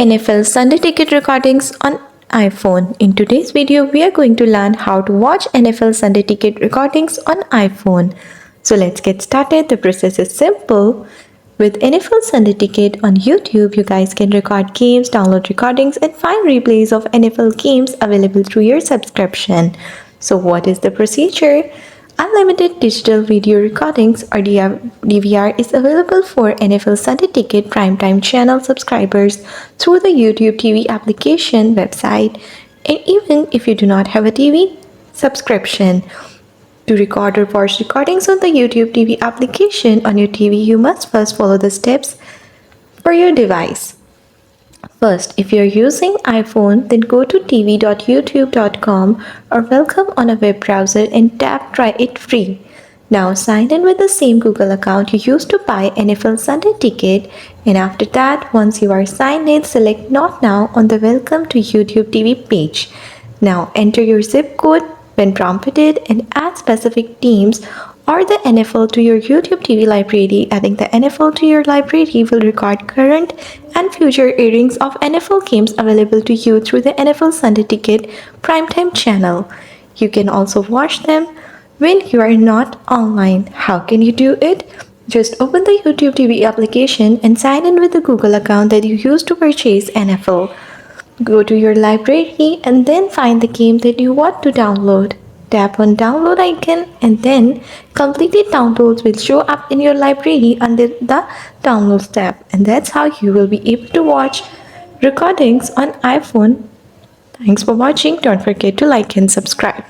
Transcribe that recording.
NFL Sunday ticket recordings on iPhone. In today's video, we are going to learn how to watch NFL Sunday ticket recordings on iPhone. So let's get started. The process is simple. With NFL Sunday Ticket on YouTube, you guys can record games, download recordings, and find replays of NFL games available through your subscription. So what is the procedure? Unlimited digital video recordings or DVR is available for NFL Sunday Ticket Primetime channel subscribers through the YouTube TV application website, and even if you do not have a TV subscription. To record or watch recordings on the YouTube TV application on your TV, you must first follow the steps for your device. First, if you're using iPhone, then go to tv.youtube.com or welcome on a web browser and tap Try It Free. Now sign in with the same Google account you used to buy NFL Sunday Ticket, and after that, once you are signed in, select Not Now on the Welcome to YouTube TV page. Now enter your zip code when prompted and add specific teams or the NFL to your YouTube TV library. Adding the NFL to your library will record current and future airings of NFL games available to you through the NFL Sunday Ticket Primetime channel. You can also watch them when you are not online. How can you do it? Just open the YouTube TV application and sign in with the Google account that you used to purchase NFL. Go to your library and then find the game that you want to download. Tap on download icon and then completed downloads will show up in your library under the downloads tab, and that's how you will be able to watch recordings on iPhone. Thanks for watching. Don't forget to like and subscribe.